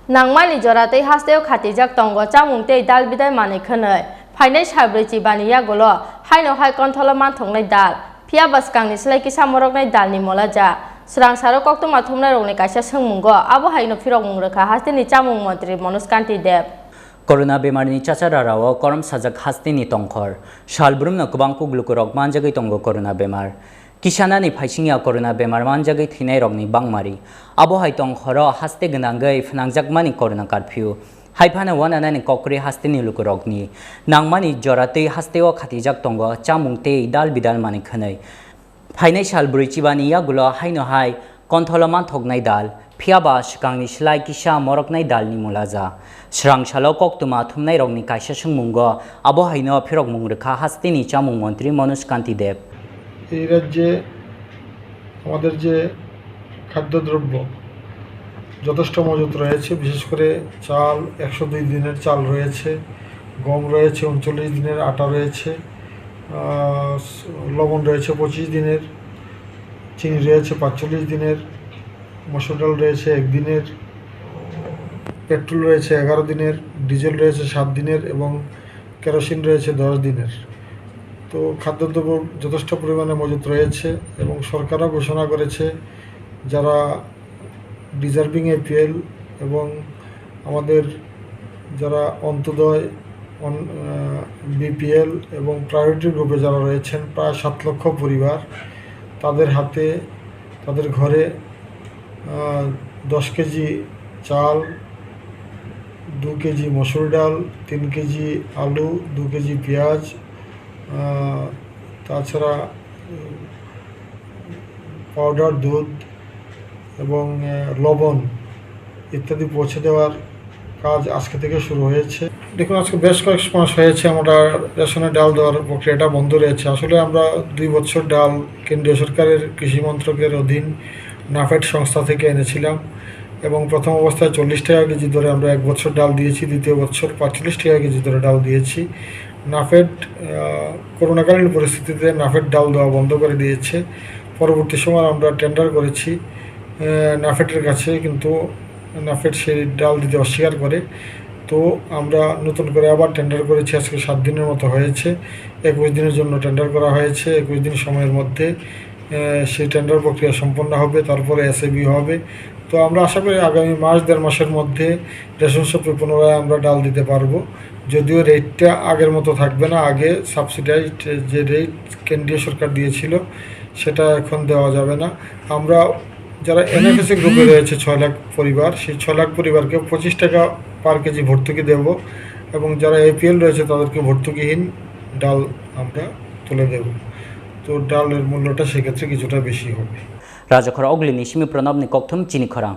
Nangmani joratei hasteo khatijak tongo chamungtei dal bidai mani khonoi Phirnai sabrei baniya golo Haino hai Kanthalo Manthok dal Phia baskangni Saklaikha samoroknai dalni molaja Srang saro koktuma thumnai rokni kaisa sengmungo abo Haino phirok mungrekha hasteni chamung Mantri Manoj Kanti deb Corona bemarni chachararao korom sajak hasteni tongkhor salbrumno kubang kuglukurok manjagai tongo corona bemar Kisanani phaisingya corona bemar manjagai thinai rokni bangmari abo hai tongkhoro haste gnangai phnangjakmani corona curfew haifana wananani kokri hasteni lukurokni nangmani joratei hasteo khatijak tongo chamungtei dal bidal mani khanai Phirnai salbrui chibani yagulo Haino hai Kanthalo Manthok dal Phiaba shikangni Saklaikha moroknai dalni mulaja Srang salo koktuma thumnai rokni kaisa sengmungo abo Haino phirok mungrekha hasteni chamung Mantri Manoj Kanti deb এই রাজ্যে আমাদের যে খাদ্যদ্রব্য যথেষ্ট মজুত রয়েছে বিশেষ করে চাল 102 দিনের চাল রয়েছে গম রয়েছে 39 দিনের আটা রয়েছে লবণ রয়েছে 25 দিনের চিনি রয়েছে 45 দিনের মসুর ডাল রয়েছে 1 দিনের পেট্রোল রয়েছে 11 দিনের ডিজেল রয়েছে 7 দিনের এবং কেরোসিন রয়েছে 10 দিনের তো খাদ্যদ্রব্য যথেষ্ট পরিমাণে মজুত রয়েছে এবং সরকারও ঘোষণা করেছে যারা ডিজার্ভিং এপিএল এবং আমাদের যারা অন্তোদয় বিপিএল এবং প্রায়োরিটি গ্রুপে যারা রয়েছেন প্রায় 7 লক্ষ পরিবার তাদের হাতে তাদের ঘরে 10 কেজি চাল 2 কেজি মসুর ডাল 3 কেজি আলু 2 কেজি পেঁয়াজ তাছাড়া পাউডার দুধ এবং লবণ ইত্যাদি পৌঁছে দেওয়ার কাজ আজকে থেকে শুরু হয়েছে দেখুন আজকে বেশ কয়েক মাস হয়েছে আমরা রেশনে ডাল দেওয়ার প্রক্রিয়াটা বন্ধ রয়েছে আসলে আমরা 2 বছর ডাল কেন্দ্রীয় সরকারের কৃষি মন্ত্রকের অধীন নাফেড সংস্থা থেকে এনেছিলাম এবং প্রথম অবস্থায় 40 টাকা কেজি ধরে আমরা 1 বছর ডাল দিয়েছি দ্বিতীয় বছর 45 টাকা কেজি ধরে ডাল দিয়েছি নাফেড করোনাকালীন পরিস্থিতিতে নাফেড ডাল দেওয়া বন্ধ করে দিয়েছে পরবর্তী সময় আমরা টেন্ডার করেছি নাফেডের কাছে কিন্তু নাফেড সেই ডাল দিতে অস্বীকার করে তো আমরা নতুন করে আবার টেন্ডার করেছি আজকে 7 দিনের মতো হয়েছে 21 দিনের জন্য টেন্ডার করা হয়েছে 21 দিন সময়ের মধ্যে সেই টেন্ডার প্রক্রিয়া সম্পন্ন হবে তারপরে এসএবি হবে তো আমরা আশা করি আগামী মাস 1.5 মাসের মধ্যে রেশন শপে পুনরায় আমরা ডাল দিতে পারবো যদিও রেটটা আগের মতো থাকবে না আগে সাবসিডাইজড যে রেট কেন্দ্রীয় সরকার দিয়েছিল সেটা এখন দেওয়া যাবে না আমরা যারা এনএফএসএ গ্রুপে রয়েছে 6 লাখ পরিবার সেই 6 লাখ পরিবারকে 25 টাকা পার কেজি ভর্তুকি দেব এবং যারা এপিএল রয়েছে তাদেরকে ভর্তুকিহীন ডাল আমরা তুলে দেব তো ডালের মূল্যটা সেক্ষেত্রে কিছুটা বেশি হবে Raja Khorang Ogli Nishimi Pranab ni Kokthum Chini Khorang